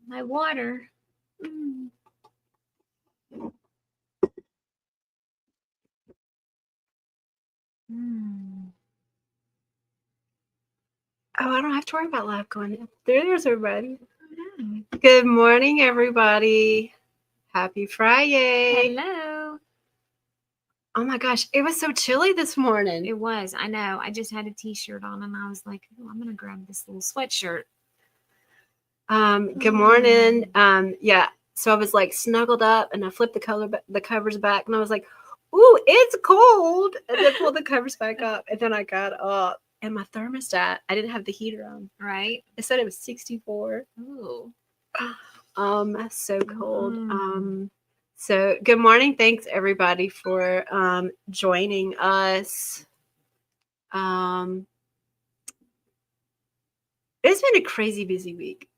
My water. Mm. Mm. Oh, I don't have to worry about live going in. There's everybody. Oh, Good morning, everybody. Happy Friday. hello. Oh my gosh, it was so chilly this morning. It was. I know. I just had a t-shirt on and I was like, oh, I'm going to grab this little sweatshirt. Good morning. Yeah. So I was like snuggled up and I flipped the covers back and I was like, ooh, it's cold. And then pulled the covers back up. And then I got up and my thermostat, I didn't have the heater on. Right? It said it was 64. Ooh. So cold. Mm. So good morning. Thanks everybody for joining us. It's been a crazy busy week.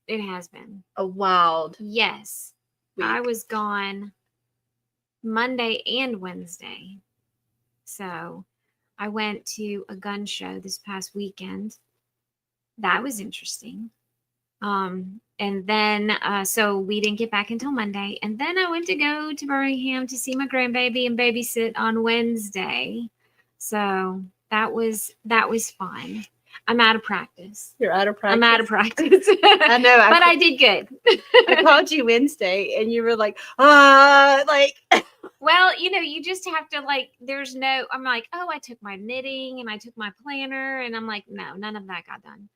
It has been. A wild Yes. week. I was gone Monday and Wednesday. So I went to a gun show this past weekend. That was interesting. And then so we didn't get back until Monday. And then I went to go to Birmingham to see my grandbaby and babysit on Wednesday. So that was fun. I'm out of practice. You're out of practice. I'm out of practice. I know, but I did good. I called you Wednesday and you were like, like. Well, you just have to I'm like, oh, I took my knitting and I took my planner and I'm like, no, none of that got done,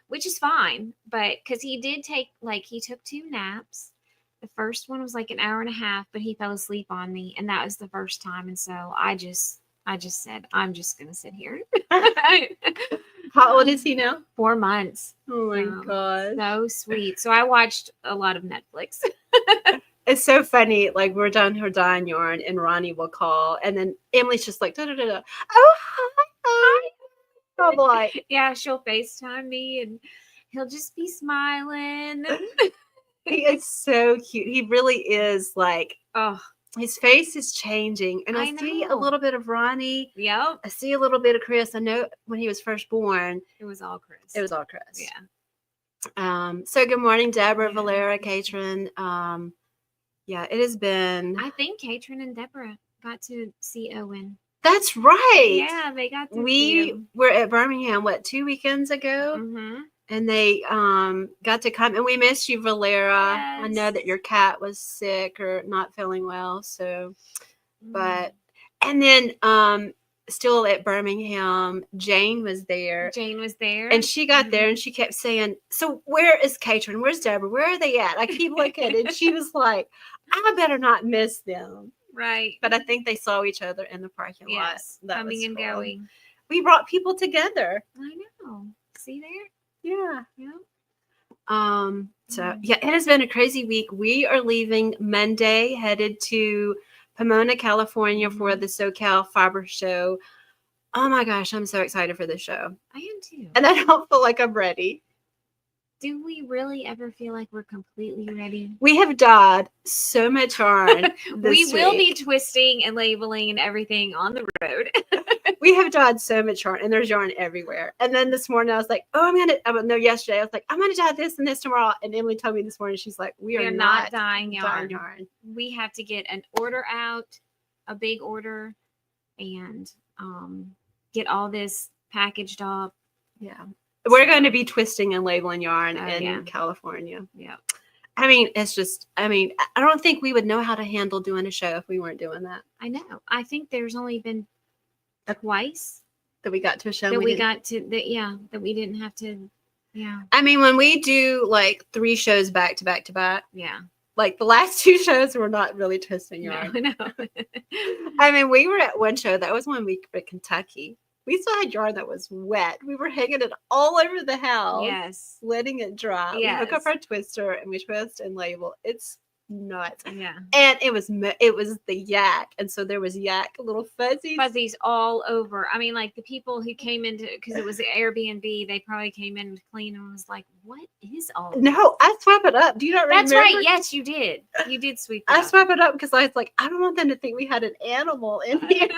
which is fine. But because he did he took 2 naps. The first one was like an hour and a half, but he fell asleep on me. And that was the first time. And so I just said, I'm just going to sit here. How old is he now? 4 months. Oh my gosh. So sweet. So I watched a lot of Netflix. It's so funny. Like we're done her dying yarn and Ronnie will call and then Emily's just like, da, da, da, da. Oh, hi. I'm like, yeah, she'll FaceTime me and he'll just be smiling. He is so cute. He really is like, oh, his face is changing. And I see a little bit of Ronnie. Yep. I see a little bit of Chris. I know when he was first born. It was all Chris. Yeah. So good morning, Deborah, Valera, Katrin. Yeah, it has been. I think Katrin and Deborah got to see Owen. That's right. Yeah, they got to see We him. were at Birmingham, 2 weekends ago? Mm-hmm. And they got to come. And we missed you, Valera. Yes. I know that your cat was sick or not feeling well. So, but, and then still at Birmingham, Jane was there. And she got there and she kept saying, so where is Katrin? Where's Deborah? Where are they at? I keep looking. And she was like, I better not miss them. Right. But I think they saw each other in the parking lot. Yes, coming and going. We brought people together. I know. See there? Yeah. So yeah, it has been a crazy week. We are leaving Monday, headed to Pomona, California for the SoCal Fiber Show. Oh my gosh, I'm so excited for this show. I am too. And I don't feel like I'm ready. Do we really ever feel like we're completely ready? We have dyed so much yarn. We will be twisting and labeling everything on the road. We have dyed so much yarn, and there's yarn everywhere. And then this morning, I was like, yesterday, I was like, I'm going to dye this and this tomorrow. And Emily told me this morning, she's like, we are not dyeing yarn. We have to get an order out, a big order, and get all this packaged up. Yeah. We're going to be twisting and labeling yarn in California. Yeah. I mean, I don't think we would know how to handle doing a show if we weren't doing that. I know. I think there's only been twice that we got to a show. That we didn't have to. Yeah. I mean, when we do like 3 shows back to back to back. Yeah. Like the last 2 shows were not really twisting yarn. No. I mean, we were at one show. That was one week at Kentucky. We still had yarn that was wet. We were hanging it all over the house. Yes. Letting it dry. Yes. We hook up our twister and we twist and label. It's nuts. Yeah. And it was the yak. And so there was yak little fuzzies all over. I mean, like the people who came into, because it was an Airbnb, they probably came in to clean and was like, what is all this? No, I swept it up. Do you not remember? That's right. Yes, you did. You did sweep it up. I swept it up because I was like, I don't want them to think we had an animal in here.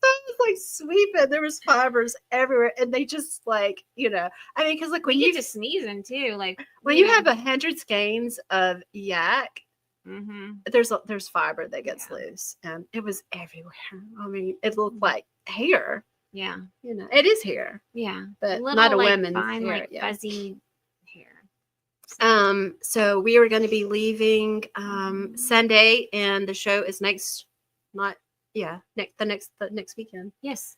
So I was like sweep it. There was fibers everywhere, and they just like, I mean, because like when you just sneezing too, like when you have 100 skeins of yak, there's fiber that gets loose, and it was everywhere. I mean, it looked like hair. Yeah, it is hair. Yeah, but little, not a like, woman's fine, hair. like fuzzy hair. So we were going to be leaving Sunday, and the show is next weekend. Yes.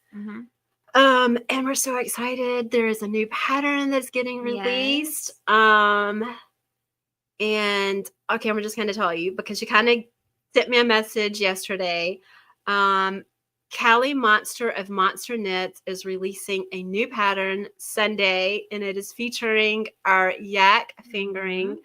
And we're so excited. There is a new pattern that's getting released. Yes. And okay, I'm just going to tell you because you kind of sent me a message yesterday. Callie Monster of Monster Knits is releasing a new pattern Sunday, and it is featuring our yak fingering.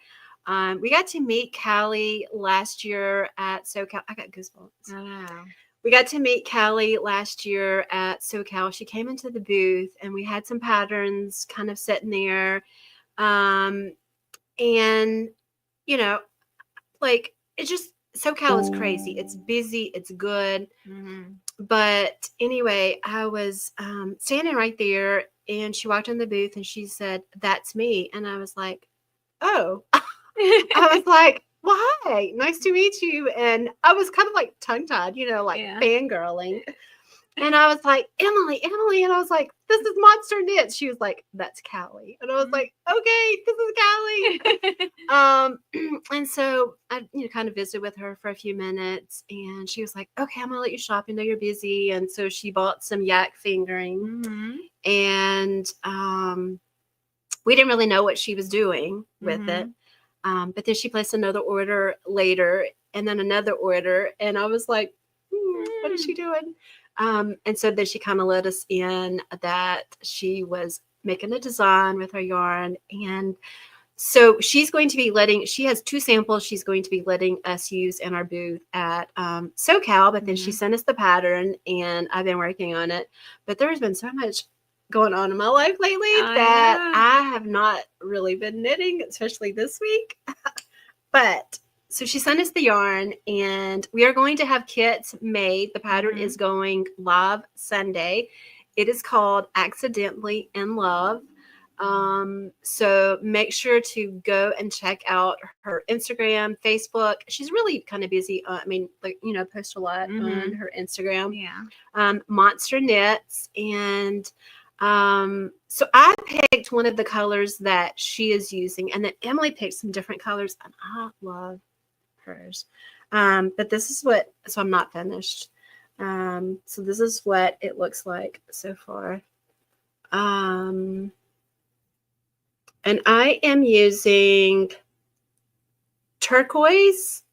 We got to meet Callie last year at SoCal. I got goosebumps. Wow. We got to meet Callie last year at SoCal. She came into the booth, and we had some patterns kind of sitting there. And, like, it's just, SoCal is crazy. It's busy. It's good. But anyway, I was standing right there, and she walked in the booth, and she said, "That's me." And I was like, "Oh." I was like, "Well, hi, nice to meet you." And I was kind of like tongue-tied, like fangirling. And I was like, Emily. And I was like, "This is Monster Knits." She was like, "That's Callie." And I was like, "Okay, this is Callie." And so I, kind of visited with her for a few minutes, and she was like, "Okay, I'm gonna let you shop. I know you're busy." And so she bought some yak fingering, and we didn't really know what she was doing with it. But then she placed another order later, and then another order, and I was like, "What is she doing?" And so then she kind of let us in that she was making a design with her yarn. And so she's going to be she has 2 samples she's going to be letting us use in our booth at SoCal, but then she sent us the pattern, and I've been working on it. But there's been so much going on in my life lately that I have not really been knitting, especially this week. But so she sent us the yarn, and we are going to have kits made. The pattern is going live Sunday. It is called Accidentally in Love. So make sure to go and check out her Instagram, Facebook. She's really kind of busy. Post a lot on her Instagram. Yeah. Monster Knits. And so I picked one of the colors that she is using, and then Emily picked some different colors, and I love hers. But this is so I'm not finished. So this is what it looks like so far. And I am using turquoise,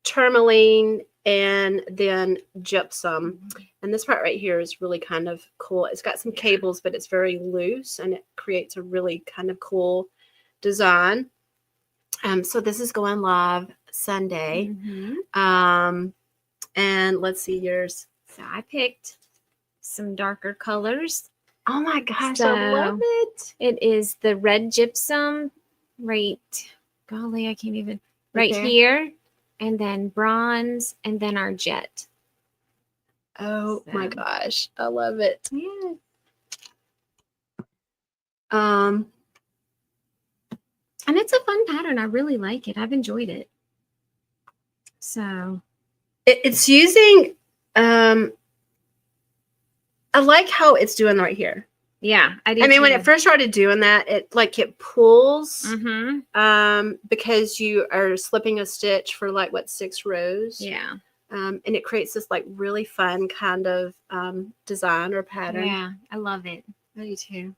tourmaline, and then gypsum. And this part right here is really kind of cool. It's got some cables, but it's very loose, and it creates a really kind of cool design. So this is going live Sunday. And let's see yours. So I picked some darker colors. Oh my gosh, I love it. It is the red gypsum, right here, and then bronze, and then our jet. Oh my gosh, I love it. Yeah. And it's a fun pattern. I really like it. I've enjoyed it. So it's using I like how it's doing right here. Yeah, I do. I mean, when it first started doing that, it pulls because you are slipping a stitch for 6 rows. Yeah. And it creates this really fun kind of design or pattern. Yeah, I love it. I do too.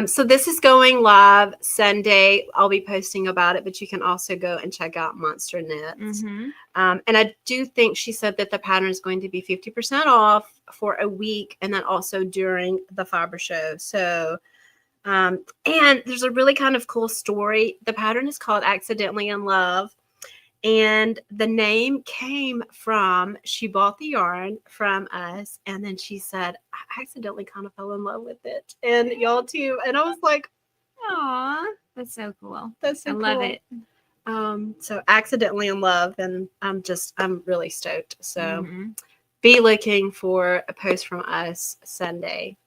So this is going live Sunday. I'll be posting about it, but you can also go and check out Monster Knits. And I do think she said that the pattern is going to be 50% off for a week, and then also during the fiber show. So, and there's a really kind of cool story. The pattern is called Accidentally in Love. And the name came from, she bought the yarn from us, and then she said, I accidentally kind of fell in love with it. And y'all too. And I was like, aw, that's so cool. That's so cool. I love it. So Accidentally in Love, and I'm really stoked. So be looking for a post from us Sunday.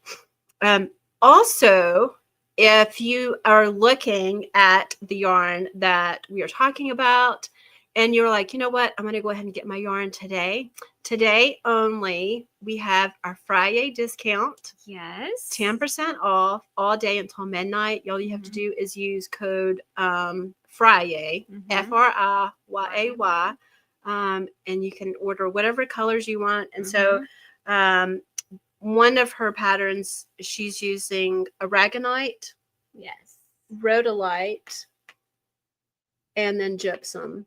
Also, if you are looking at the yarn that we are talking about and you're like, you know what, I'm going to go ahead and get my yarn today. Today only, we have our Friday discount. Yes. 10% off all day until midnight. All you have to do is use code Friday, Friyyay. And you can order whatever colors you want. And so one of her patterns, she's using aragonite, yes, rhodolite, and then gypsum.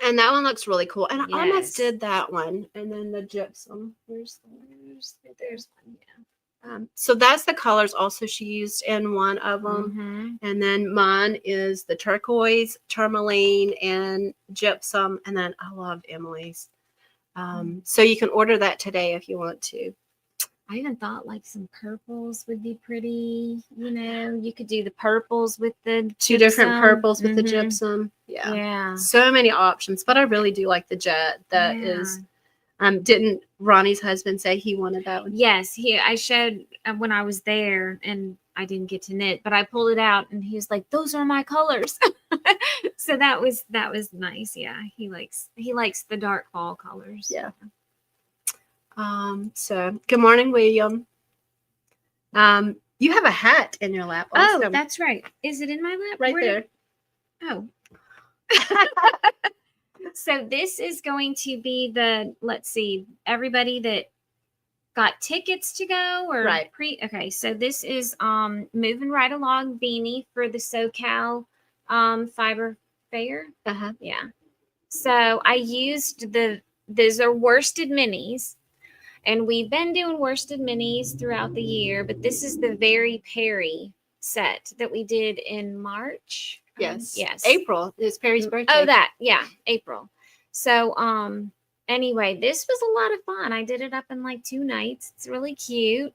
And that one looks really cool. And I almost did that one. And then the gypsum. There's one. Yeah. So that's the colors also she used in one of them. And then mine is the turquoise, tourmaline, and gypsum. And then I love Emily's. So you can order that today if you want to. I even thought like some purples would be pretty. You know, you could do the purples with the two different purples with the gypsum. Yeah. So many options, but I really do like the jet. That is. Didn't Ronnie's husband say he wanted that one? Yes, I showed when I was there, and I didn't get to knit, but I pulled it out, and he was like, "Those are my colors." So that was nice. Yeah, he likes the dark fall colors. Yeah. So good morning, William. You have a hat in your lap also. Oh, that's right. Is it in my lap? Right there. Oh. So this is going to be let's see, everybody that got tickets to go or okay. So this is moving right along beanie for the SoCal Fiber Fair. Yeah. So I used those are worsted minis. And we've been doing worsted minis throughout the year, but this is the Very Perry set that we did in March. Yes. April is Perry's birthday. Oh, April. So, anyway, this was a lot of fun. I did it up in like 2 nights. It's really cute.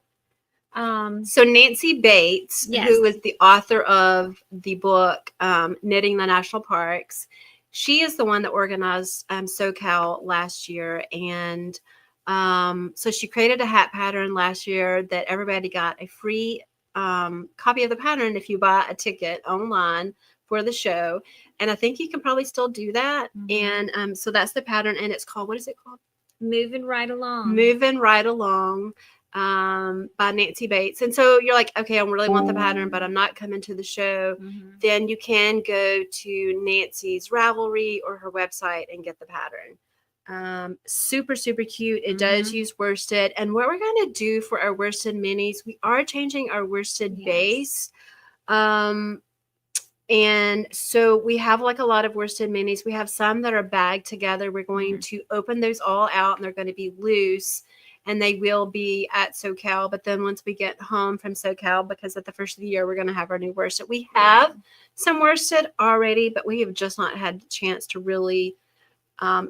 So Nancy Bates, who is the author of the book Knitting the National Parks, she is the one that organized SoCal last year, and so she created a hat pattern last year that everybody got a free copy of the pattern if you buy a ticket online for the show. And I think you can probably still do that. And so that's the pattern, and it's called, what is it called? Moving Right Along. Moving Right Along by Nancy Bates. And so you're like, okay, I really want the pattern, but I'm not coming to the show. Then you can go to Nancy's Ravelry or her website and get the pattern. Super, super cute. It does use worsted. And what we're going to do for our worsted minis, we are changing our worsted base. And so we have like a lot of worsted minis. We have some that are bagged together. We're going to open those all out, and they're going to be loose, and they will be at SoCal. But then once we get home from SoCal, because at the first of the year, we're going to have our new worsted. We have some worsted already, but we have just not had the chance to really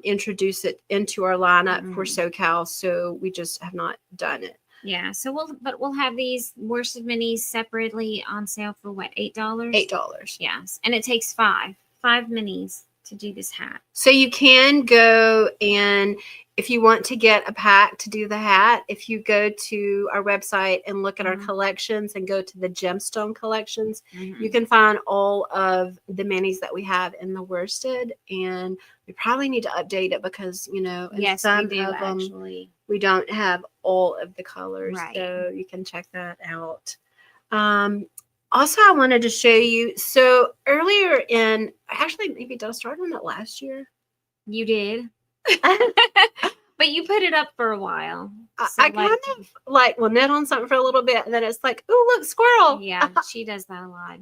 introduce it into our lineup for SoCal. So we just have not done it. Yeah, so we'll have these worsted minis separately on sale for what, $8? $8. Yes, and it takes five minis to do this hat. So you can go, and if you want to get a pack to do the hat, if you go to our website and look at our collections and go to the gemstone collections, you can find all of the minis that we have in the worsted. And we probably need to update it because, you know, in some we do, of them, actually. We don't have all of the colors. So you can check that out. Also, I wanted to show you, so earlier actually maybe did I start on it last year? You did. But you put it up for a while. So I kind of like will knit on something for a little bit, and then it's like, oh, look, squirrel. Yeah, she does that a lot.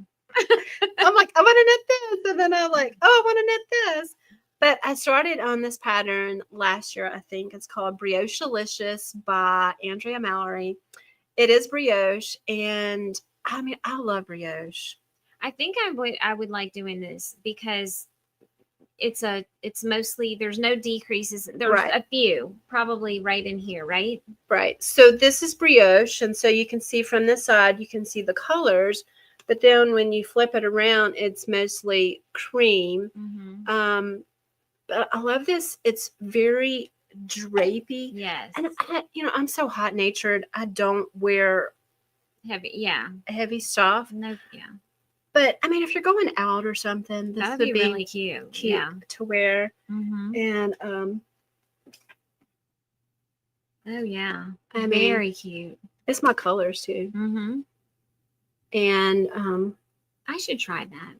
I'm like, I want to knit this. And then I'm like, oh, I want to knit this. But I started on this pattern last year, I think. It's called Brioche-alicious by Andrea Mallory. It is brioche, and I mean, I love brioche. I think I would like doing this because it's mostly, there's no decreases. There's a few probably right in here, right? Right. So this is brioche, and so you can see from this side, you can see the colors, but then when you flip it around, it's mostly cream. But I love this. It's very drapey. Yes. And I'm so hot natured. I don't wear heavy stuff. No, yeah. But I mean, if you're going out or something, this would be really cute. to wear. Mm-hmm. And oh yeah, very cute. It's my colors too. Mm-hmm. And I should try that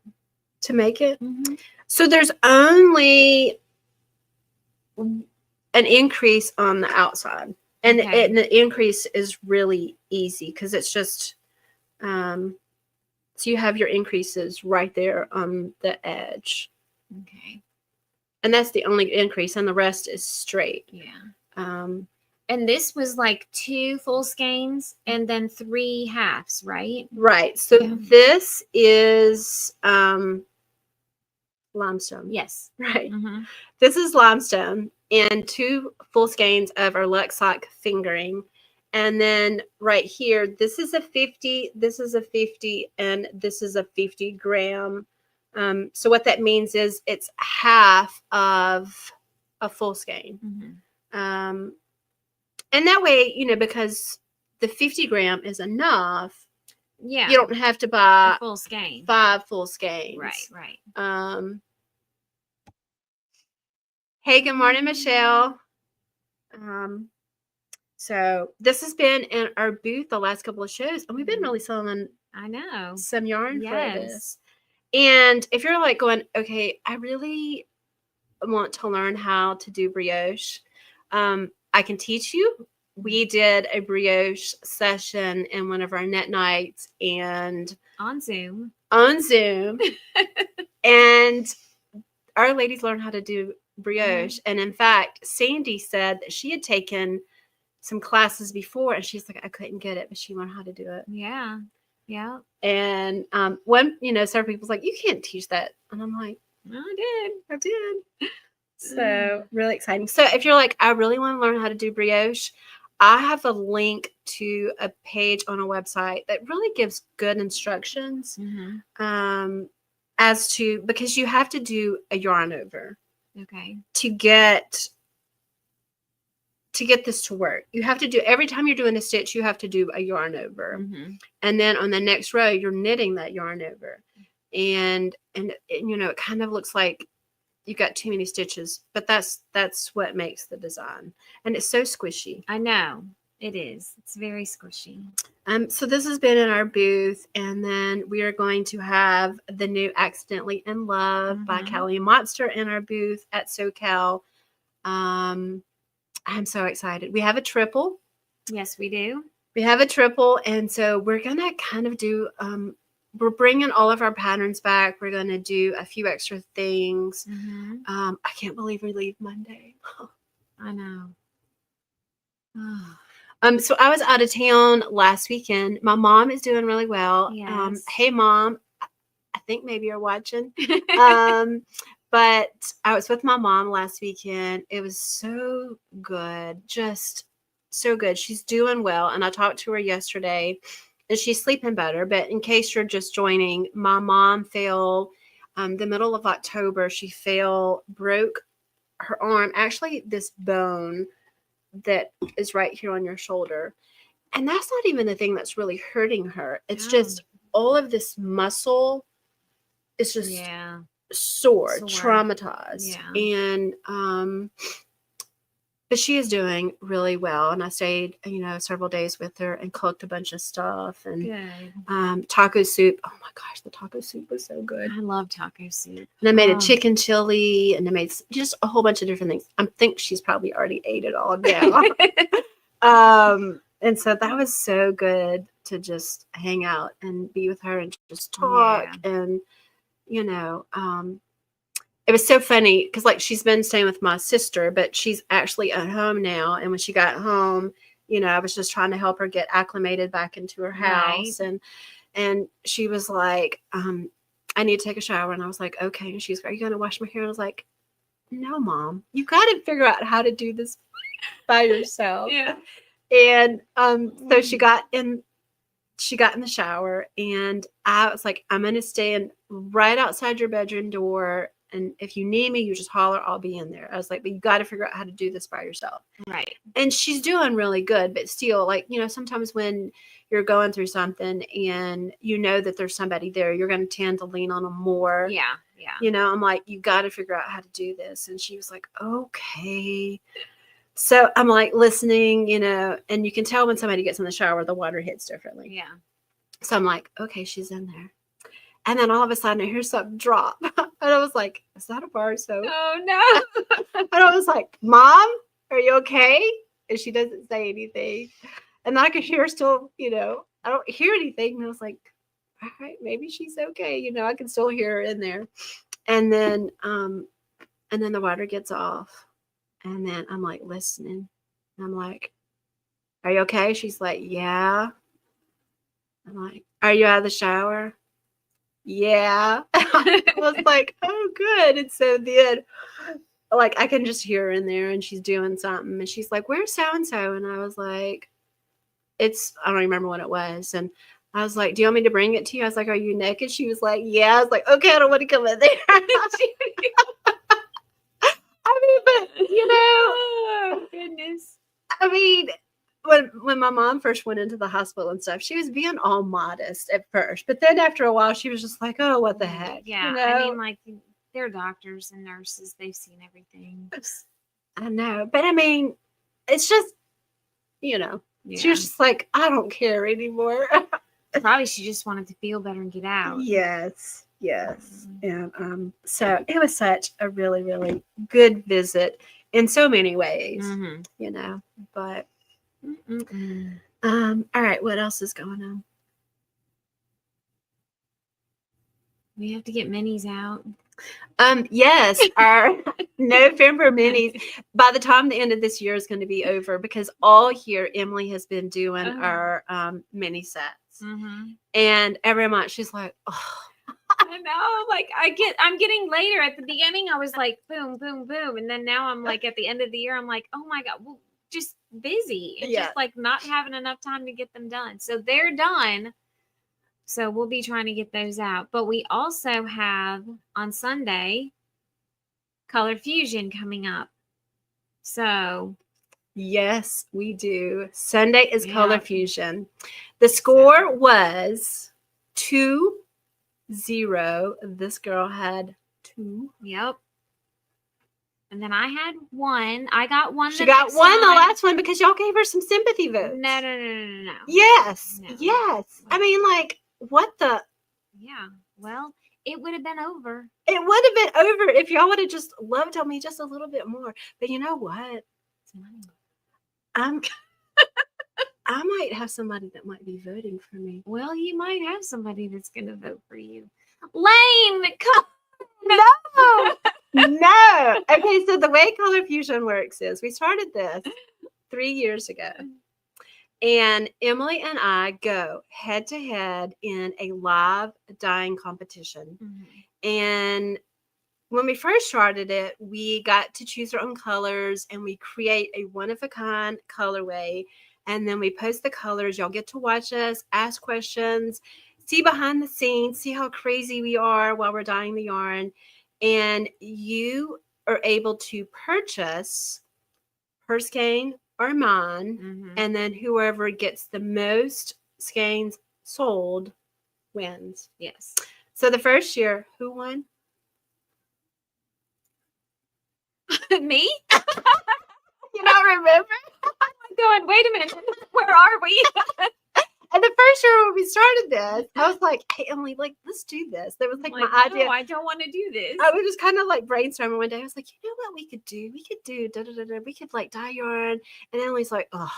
to make it. Mm-hmm. So there's only an increase on the outside, and, and the increase is really easy because it's just so you have your increases right there on the edge. Okay. And that's the only increase, and the rest is straight. Yeah. And this was like 2 full skeins and then 3 halves, right? Right. So this is limestone. Yes. Right. Mm-hmm. This is limestone and 2 full skeins of our Luxoc fingering. And then right here, this is a 50, this is a 50, and this is a 50 gram. So what that means is it's half of a full skein. Mm-hmm. And that way, because the 50 gram is enough. Yeah. You don't have to buy a full skein. 5 full skeins. Right. Hey, good morning, Michelle. So this has been in our booth the last couple of shows, and we've been really selling some yarn for this. And if you're like going, okay, I really want to learn how to do brioche, I can teach you. We did a brioche session in one of our net nights and on Zoom. And our ladies learned how to do brioche. And in fact, Sandy said that she had taken some classes before, and she's like, I couldn't get it, but she learned how to do it. Yeah. And when several people's like, you can't teach that, and I'm like, I did. So really exciting. So if you're like, I really want to learn how to do brioche, I have a link to a page on a website that really gives good instructions as to, because you have to do a yarn over. Okay. To get this to work. You have to do, every time you're doing a stitch, you have to do a yarn over. And then on the next row, you're knitting that yarn over. And it kind of looks like you've got too many stitches, but that's what makes the design. And it's so squishy. I know. It is. It's very squishy. So this has been in our booth, and then we are going to have the new Accidentally in Love by Callie Monster in our booth at SoCal. I'm so excited. We have a triple. Yes, we do. We have a triple, and so we're going to kind of do, we're bringing all of our patterns back. We're going to do a few extra things. I can't believe we leave Monday. I know. So I was out of town last weekend. My mom is doing really well. Yes. Hey, Mom. I think maybe you're watching. But I was with my mom last weekend. It was so good. Just so good. She's doing well. And I talked to her yesterday, and she's sleeping better. But in case you're just joining, my mom fell the middle of October. She broke her arm. Actually, this bone that is right here on your shoulder. And that's not even the thing that's really hurting her. It's just all of this muscle is just sore, traumatized. And but she is doing really well. And I stayed, several days with her and cooked a bunch of stuff. And taco soup. Oh my gosh, the taco soup was so good. I love taco soup. And I made a chicken chili, and I made just a whole bunch of different things. I think she's probably already ate it all now. And so that was so good to just hang out and be with her and just talk. And it was so funny because she's been staying with my sister, but she's actually at home now. And when she got home, I was just trying to help her get acclimated back into her house. And she was like, I need to take a shower. And I was like, okay. And she's like, are you going to wash my hair? And I was like, no, Mom, you got to figure out how to do this by yourself. And so she got in the shower, and I was like, I'm going to stand right outside your bedroom door And if you need me, you just holler. I'll be in there. I was like, but you got to figure out how to do this by yourself. Right. And she's doing really good, but still, like, sometimes when you're going through something and you know that there's somebody there, you're going to tend to lean on them more. Yeah. Yeah. I'm like, you got to figure out how to do this. And she was like, okay. So I'm like listening, and you can tell when somebody gets in the shower, the water hits differently. Yeah. So I'm like, okay, she's in there. And then all of a sudden I hear something drop. And I was like, is that a bar soap? Oh, no. And I was like, Mom, are you okay? And she doesn't say anything. And I could hear her still, I don't hear anything. And I was like, all right, maybe she's okay. I can still hear her in there. And then the water gets off. And then I'm like listening. I'm like, are you okay? She's like, yeah. I'm like, are you out of the shower? Yeah. I was like, oh, good. And so then, like, I can just hear her in there and she's doing something. And she's like, where's so-and-so? And I was like, I don't remember what it was. And I was like, do you want me to bring it to you? I was like, are you naked? She was like, yeah. I was like, okay, I don't want to come in there. I mean, but, oh, goodness. I mean, when my mom first went into the hospital and stuff, she was being all modest at first. But then after a while, she was just like, oh, what the heck? Yeah. I mean, like, they're doctors and nurses. They've seen everything. I know. But I mean, it's just, she was just like, I don't care anymore. Probably she just wanted to feel better and get out. Yes. And so it was such a really, really good visit in so many ways, but all right, what else is going on? We have to get minis out. Yes, our November minis. By the time the end of this year is going to be over, because all year Emily has been doing our mini sets, and every month she's like, oh. I know, like I'm getting later. At the beginning, I was like, boom, boom, boom, and then now I'm like, at the end of the year, I'm like, oh my God, well, just busy and just like not having enough time to get them done. So they're done. So we'll be trying to get those out. But we also have on Sunday Color Fusion coming up. So yes, we do. Sunday is Color Fusion. The score was 2-0. This girl had 2. Yep. And then I had 1. I got 1. She got 1 the last one because y'all gave her some sympathy votes. No. Yes. No. Yes. I mean, like, what the? Yeah. Well, it would have been over. It would have been over if y'all would have just loved on me just a little bit more. But you know what? I might have somebody that might be voting for me. Well, you might have somebody that's going to vote for you. Lane, come. No. Okay, so the way Color Fusion works is we started this 3 years ago. And Emily and I go head to head in a live dyeing competition. And when we first started it, we got to choose our own colors and we create a one-of-a-kind colorway. And then we post the colors. Y'all get to watch us, ask questions, see behind the scenes, see how crazy we are while we're dyeing the yarn. And you are able to purchase her skein or mine, and then whoever gets the most skeins sold wins. Yes. So the first year, who won? Me? You don't remember? I'm going, wait a minute. Where are we? And the first year when we started this, I was like, hey, Emily, like, let's do this. That was like my idea. No, I don't want to do this. I was just kind of like brainstorming one day. I was like, you know what we could do? We could do da-da-da-da. We could like dye yarn. And Emily's like, oh,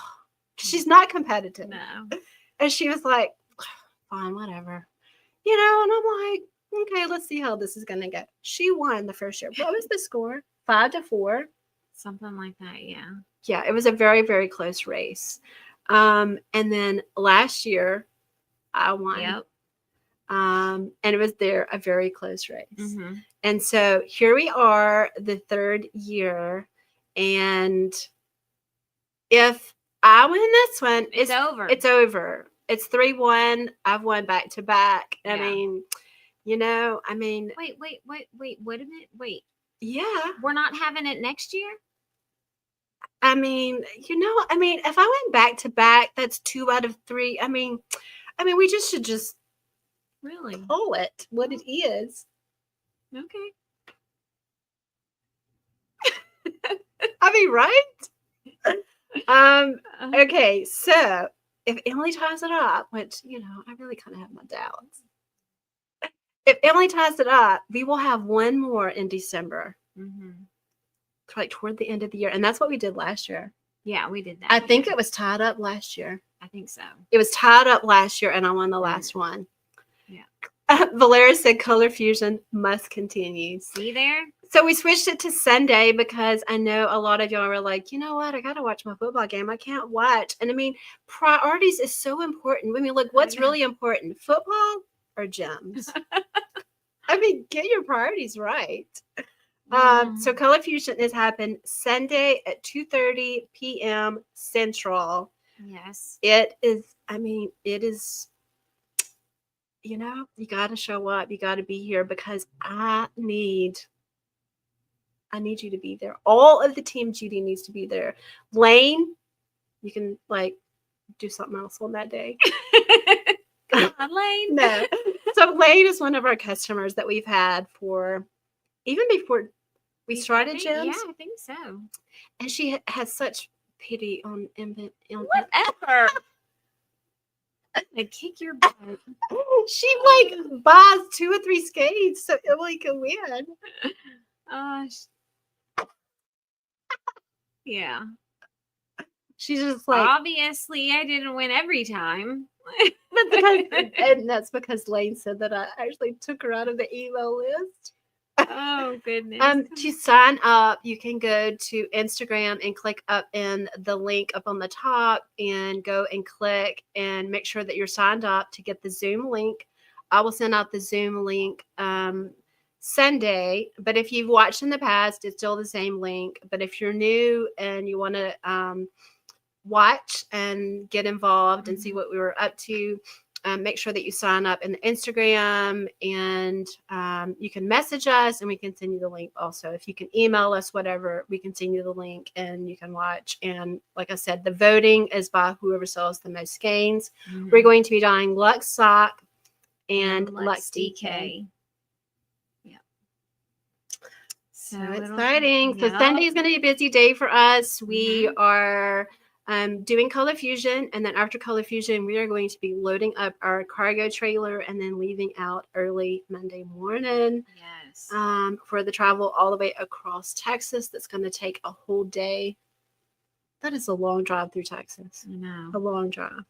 she's not competitive. No. And she was like, fine, whatever. And I'm like, okay, let's see how this is going to go. She won the first year. What was the score? 5-4. Something like that, yeah. Yeah, it was a very, very close race. And then last year, I won. Yep. And it was a very close race. And so here we are, the 3rd year. And if I win this one, it's over. It's over. It's 3-1. I've won back to back. I mean, I mean. Wait a minute. Wait. Yeah. We're not having it next year? I mean, if I went back to back, that's 2 out of 3. I mean, we should just really call it what it is. Okay. I mean, right? Okay, so if Emily ties it up, which, I really kind of have my doubts. If Emily ties it up, we will have one more in December. Like toward the end of the year. And that's what we did last year. Yeah, we did that. I think it was tied up last year. I think so. It was tied up last year, and I won the last one. Yeah. Valera said color fusion must continue. See there? So we switched it to Sunday because I know a lot of y'all were like, you know what? I got to watch my football game. I can't watch. And I mean, priorities is so important. I mean, look, what's really important? Football or Jems? I mean, get your priorities right. So Color Fusion has happened Sunday at 2:30 p.m. Central. Yes. It is, you got to show up. You got to be here because I need you to be there. All of the team Judy needs to be there. Lane, you can do something else on that day. Come on, Lane. No. So Lane is one of our customers that we've had for even before we started Jems. Yeah, I think so. And she has such pity on whatever. I kick your butt. She buys 2 or 3 skates so Emily can win. Yeah. She's just obviously I didn't win every time. And that's because Lane said that I actually took her out of the email list. Oh, goodness. To sign up, you can go to Instagram and click up in the link up on the top and go and click and make sure that you're signed up to get the Zoom link. I will send out the Zoom link Sunday, but if you've watched in the past, it's still the same link. But if you're new and you want to watch and get involved and see what we were up to, make sure that you sign up in the Instagram, and you can message us and we can send you the link also. If you can email us, whatever, we can send you the link and you can watch. And like I said, the voting is by whoever sells the most gains. We're going to be dying Lux Sock and Lux DK. Yeah. So exciting. So Sunday is going to be a busy day for us. We are doing Color Fusion, and then after Color Fusion, we are going to be loading up our cargo trailer and then leaving out early Monday morning. Yes. For the travel all the way across Texas. That's going to take a whole day. That is a long drive through Texas. I know. A long drive.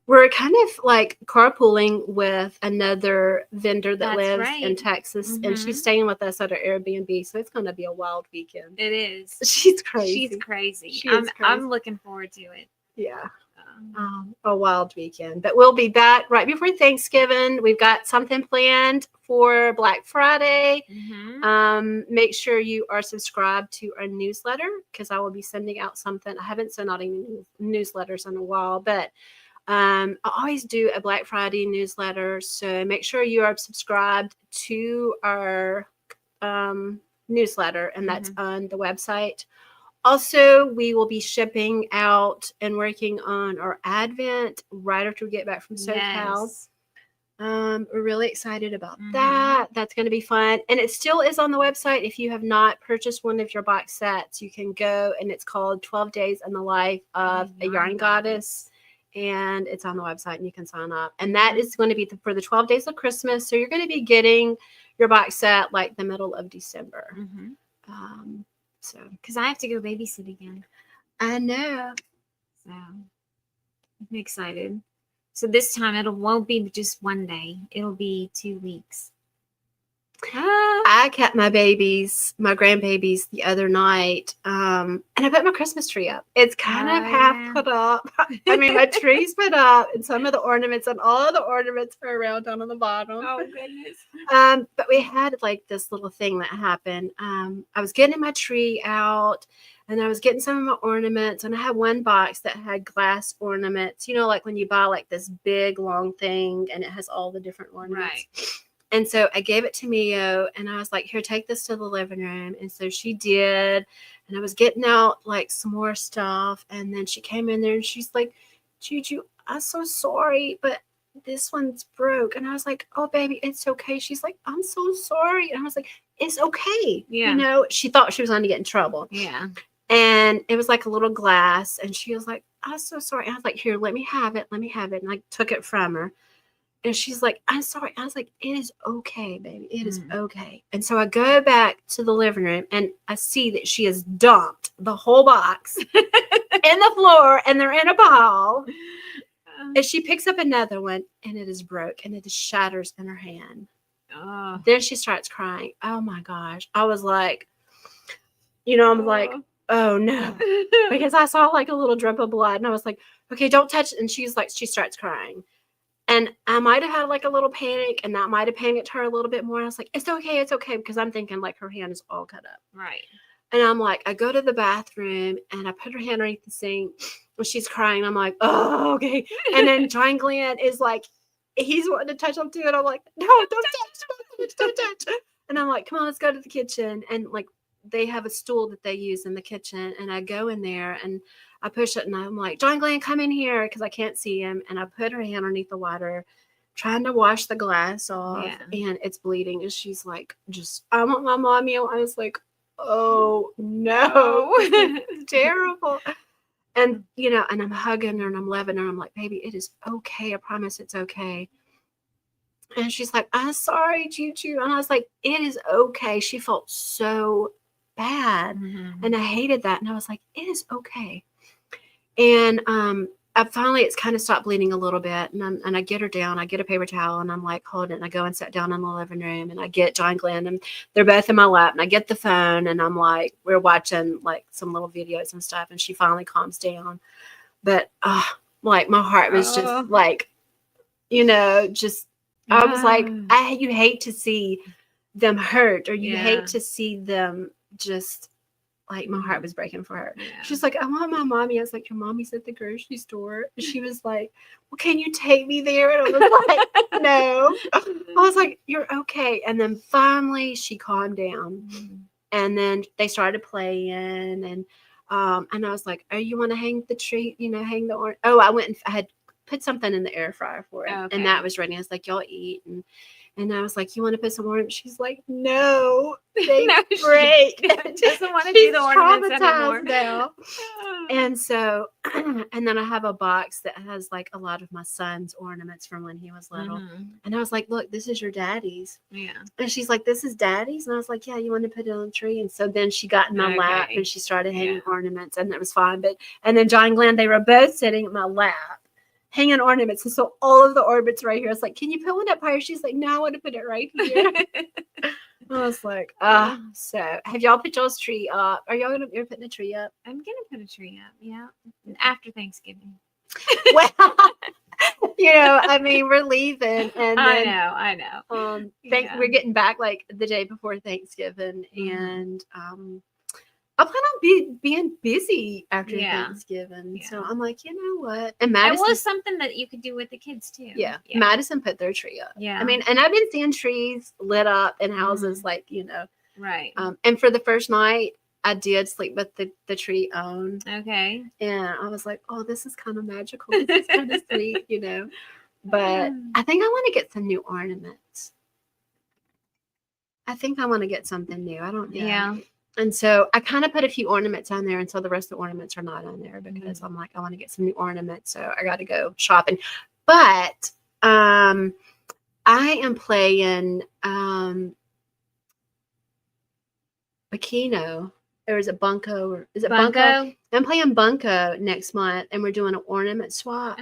We're kind of carpooling with another vendor that lives in Texas, and she's staying with us at our Airbnb, so it's going to be a wild weekend. It is. She's crazy. She's crazy. She is crazy. I'm looking forward to it. Yeah. A wild weekend. But we'll be back right before Thanksgiving. We've got something planned for Black Friday. Make sure you are subscribed to our newsletter because I will be sending out something. I haven't sent out any newsletters in a while, but I always do a Black Friday newsletter. So make sure you are subscribed to our newsletter, and that's on the website. Also, we will be shipping out and working on our Advent right after we get back from SoCal. Yes. We're really excited about that. That's going to be fun. And it still is on the website. If you have not purchased one of your box sets, you can go, and it's called 12 Days in the Life of a Yarn Goddess. And it's on the website and you can sign up. And that is going to be for the 12 days of Christmas. So you're going to be getting your box set the middle of December. So, because I have to go babysit again. I know. So, I'm excited. So this time it won't be just one day. It'll be 2 weeks. I kept my grandbabies the other night, and I put my Christmas tree up. It's kind of half put up. I mean, my tree's put up, and some of the ornaments, and all of the ornaments are around down on the bottom. Oh, goodness. But we had this little thing that happened. I was getting my tree out. and I was getting some of my ornaments, and I had one box that had glass ornaments, like when you buy like this big long thing and it has all the different ornaments. Right. And so I gave it to Mio, and I was like, here, take this to the living room. And so she did, and I was getting out like some more stuff, and then she came in there and she's like, Juju, I'm so sorry, but this one's broke. And I was like, oh, baby, it's okay. She's like, I'm so sorry. And I was like, it's okay. Yeah. She thought she was going to get in trouble. Yeah. And it was like a little glass. And she was like, I'm so sorry. And I was like, here, let me have it. Let me have it. And I took it from her. And she's like, I'm sorry. I was like, it is okay, baby. It is okay. And so I go back to the living room, and I see that she has dumped the whole box in the floor, and they're in a pile. And she picks up another one, and it is broke, and it just shatters in her hand. Oh. Then she starts crying. Oh my gosh. I was like, I'm like, oh no. Because I saw like a little drip of blood, and I was like, okay, don't touch it. And she starts crying. And I might have had like a little panic, and that might have panicked her a little bit more. I was like, it's okay. Because I'm thinking like her hand is all cut up. Right. And I'm like, I go to the bathroom, and I put her hand underneath the sink when she's crying. I'm like, oh, okay. And then John Glenn is like, he's wanting to touch them too. And I'm like, no, don't touch. And I'm like, come on, let's go to the kitchen. And like, they have a stool that they use in the kitchen. And I go in there, and I push it, and I'm like, John Glenn, come in here, because I can't see him. And I put her hand underneath the water, trying to wash the glass off, and it's bleeding. And she's like, I want my mommy. I was like, oh no, it's terrible. And and I'm hugging her, and I'm loving her. I'm like, baby, it is okay. I promise it's okay. And she's like, I'm sorry, Juju. And I was like, it is okay. She felt so bad. And I hated that. And I was like, it is okay. And finally, it's kind of stopped bleeding a little bit. And I get her down. I get a paper towel, and I'm like, hold it. And I go and sit down in the living room, and I get John Glenn, and they're both in my lap. And I get the phone, and I'm like, we're watching like some little videos and stuff. And she finally calms down. But like my heart was just like, just, I was like, you hate to see them hurt, or you hate to see them just, like, my heart was breaking for her. Yeah. She's like, I want my mommy. I was like, your mommy's at the grocery store. And she was like, well, can you take me there? And I was like, no. I was like, you're okay. And then finally she calmed down. And then they started playing, and I was like, oh, you want to hang the tree, hang the orange? Oh, I had put something in the air fryer for it. Okay. And that was ready. I was like, y'all eat. And I was like, you want to put some ornaments? She's like, no, they break. She doesn't want to do the ornaments anymore. Now. And so, and then I have a box that has like a lot of my son's ornaments from when he was little. And I was like, look, this is your daddy's. Yeah. And she's like, this is daddy's? And I was like, yeah, you want to put it on the tree? And so then she got in my lap, and she started hanging ornaments, and it was fine. And then John Glenn, they were both sitting at my lap, hanging ornaments. And so all of the ornaments right here, it's like, can you put one up higher? She's like, no, I want to put it right here. I was like, so have y'all put y'all's tree up? Are y'all gonna, you're putting a tree up? I'm gonna put a tree up, yeah. After Thanksgiving. Well, I mean, we're leaving, and then, I know. We're getting back like the day before Thanksgiving, and I plan on being busy after Thanksgiving. Yeah. So I'm like, you know what? And Madison, it was something that you could do with the kids too. Yeah. Madison put their tree up. Yeah. I mean, and I've been seeing trees lit up in houses, like, Right. And for the first night, I did sleep with the tree on. Okay. And I was like, oh, this is kind of magical. This is kind of sweet, But I think I want to get some new ornaments. I think I want to get something new. I don't know. Yeah. And so I kind of put a few ornaments on there, and so the rest of the ornaments are not on there because I'm like, I want to get some new ornaments, so I got to go shopping. But I am playing Bikino. Or is it Bunko? Or is it Bunko? I'm playing Bunko next month, and we're doing an ornament swap.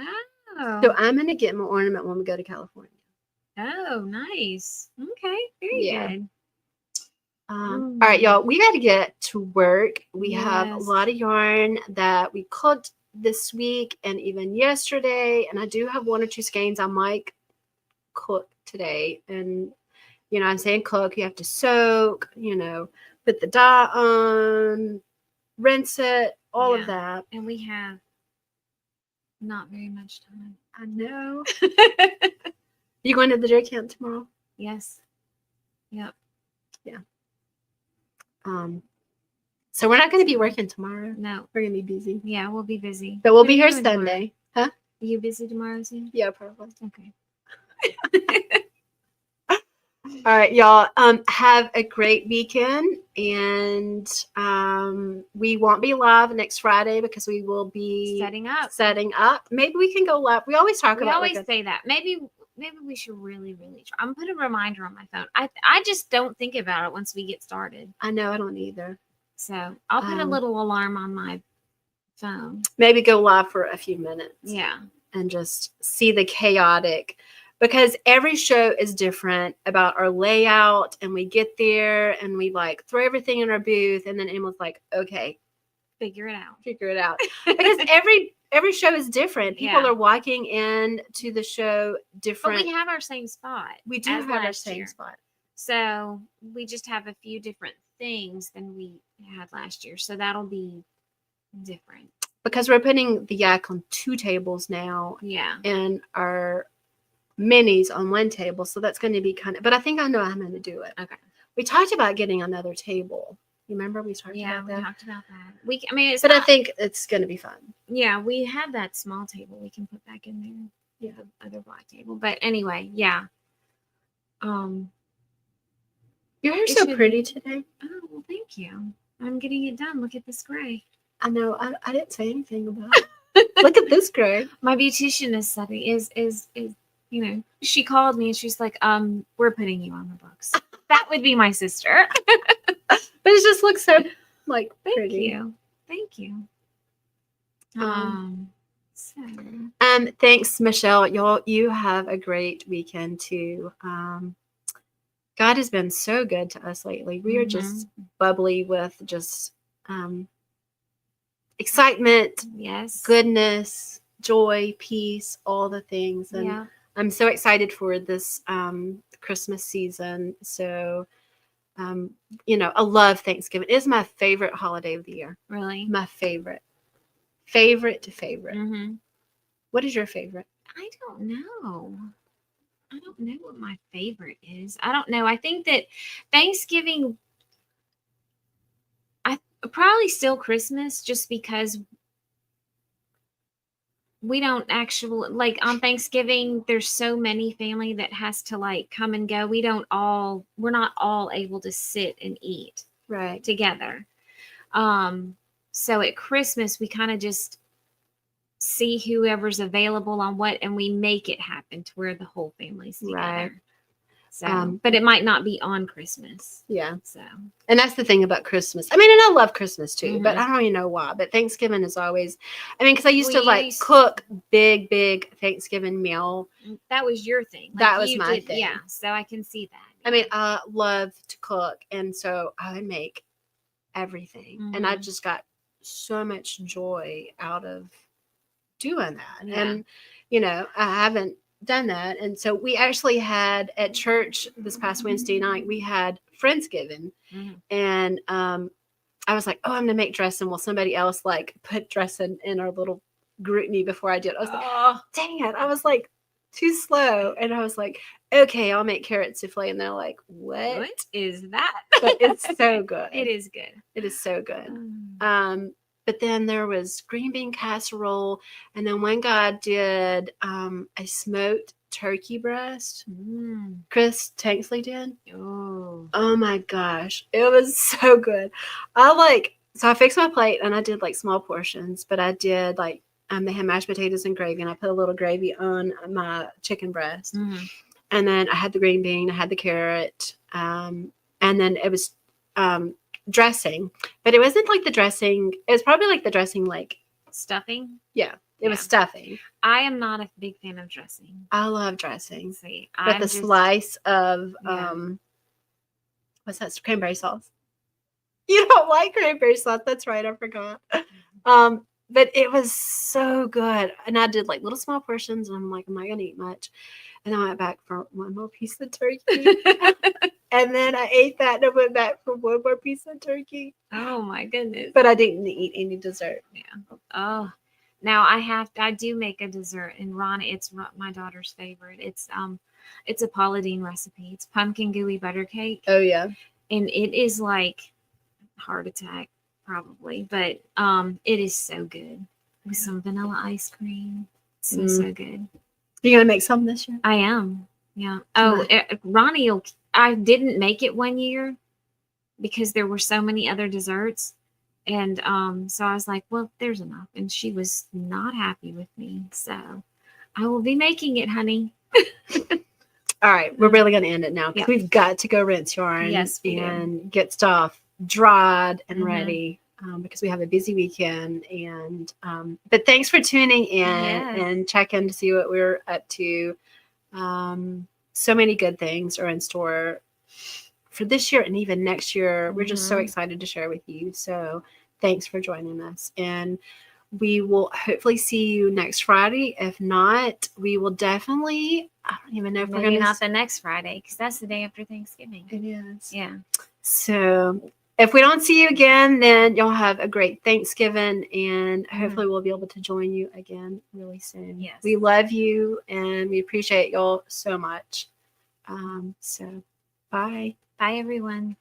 Oh. So I'm going to get my ornament when we go to California. Oh, nice. Okay, very good. All right, y'all, we got to get to work. We have a lot of yarn that we cooked this week and even yesterday, and I do have one or two skeins I might cook today. And I'm saying cook, you have to soak, put the dye on, rinse it, all of that. And we have not very much time. I know. You going to the deer camp tomorrow? Yes. Yep. Yeah. So we're not going to be working tomorrow. No. We're going to be busy. Yeah, we'll be busy. But we'll be here Sunday. Tomorrow? Huh? Are you busy tomorrow, too? Yeah, probably. Okay. All right, y'all. Have a great weekend, and we won't be live next Friday because we will be setting up. Maybe we can go live. We always talk about. We always say that. Maybe we should really try. I'm gonna put a reminder on my phone. I just don't think about it once we get started. I know, I don't either. So I'll put a little alarm on my phone. Maybe go live for a few minutes. Yeah, and just see the chaotic. Because every show is different about our layout, and we get there and we like throw everything in our booth, and then Emma's like, okay, figure it out. Because every show is different. People are walking in to the show different. But we have our same spot. We do have our same spot. So we just have a few different things than we had last year. So that'll be different. Because we're putting the yak on 2 tables now. Yeah. And our minis on 1 table, so that's going to be but I think I know I'm going to do it. Okay. We talked about getting another table. You remember we talked about that? Yeah, we talked about that. But I think it's going to be fun. Yeah, we have that small table we can put back in there. Yeah, the other black table. But anyway, yeah. Your hair's so pretty today. Oh, well, thank you. I'm getting it done. Look at this gray. I know. I didn't say anything about it. Look at this gray. My beautician is you know, she called me and she's like, we're putting you on the books. That would be my sister. But it just looks so like pretty. Thank you. Thanks, Michelle. You have a great weekend too. God has been so good to us lately. We are just bubbly with just excitement, goodness, joy, peace, all the things. And I'm so excited for this Christmas season. So, I love Thanksgiving. It is my favorite holiday of the year. Really? My favorite. Favorite to favorite. Mm-hmm. What is your favorite? I don't know. I don't know what my favorite is. I don't know. I think that Thanksgiving, probably still Christmas, just because we don't actually, like, on Thanksgiving, there's so many family that has to like come and go. We're not all able to sit and eat together. So at Christmas, we kind of just see whoever's available on what, and we make it happen to where the whole family's together. Right. So, but it might not be on Christmas. Yeah. So, and that's the thing about Christmas. I mean, and I love Christmas too, but I don't even know why. But Thanksgiving is always, because I used to cook big Thanksgiving meal. That was your thing. Like, that was my thing. Yeah. So I can see that. I mean, I love to cook. And so I would make everything. And I just got so much joy out of doing that. Yeah. And, I haven't done that. And so we actually had at church this past Wednesday night, we had Friendsgiving. And I was like, I'm gonna make dressing. Well, somebody else put dressing in our little GroupMe before I did. I was like, oh dang it, I was like too slow. And I was like, okay, I'll make carrot souffle. And they're like, what is that? But it's so good. It is good. It is so good. But then there was green bean casserole. And then one guy did a smoked turkey breast. Chris Tanksley did. Oh my gosh. It was so good. So I fixed my plate and I did small portions, but I did they had mashed potatoes and gravy, and I put a little gravy on my chicken breast. And then I had the green bean, I had the carrot, and then it was dressing, but it wasn't the dressing. It was probably the dressing stuffing. Yeah, it was stuffing. I am not a big fan of dressing. I love dressing. See, with a slice of what's that? Cranberry sauce. You don't like cranberry sauce? That's right, I forgot. But it was so good, and I did little small portions, and I'm like, I'm not gonna eat much, and then I went back for one more piece of turkey. And then I ate that and I went back for one more piece of turkey. Oh my goodness. But I didn't eat any dessert. Yeah. Oh, now I do make a dessert, and Ronnie, it's my daughter's favorite. It's a Paula Deen recipe. It's pumpkin gooey butter cake. Oh yeah. And it is like heart attack probably, but it is so good with some vanilla ice cream. So good. You gonna make some this year? I am. Yeah. Oh, Ronnie, I didn't make it one year because there were so many other desserts. And so I was like, well, there's enough. And she was not happy with me. So I will be making it, honey. All right. We're really going to end it now because Yep. we've got to go rinse yarn and get stuff dried and ready because we have a busy weekend. And but thanks for tuning in and checking to see what we're up to. So many good things are in store for this year and even next year. We're just so excited to share with you. So thanks for joining us. And we will hopefully see you next Friday. If not, we will definitely, I don't even know if we're going to. Not the next Friday because that's the day after Thanksgiving. It is. Yeah. So if we don't see you again, then y'all have a great Thanksgiving and hopefully we'll be able to join you again really soon. Yes. We love you and we appreciate y'all so much. So bye. Bye, everyone.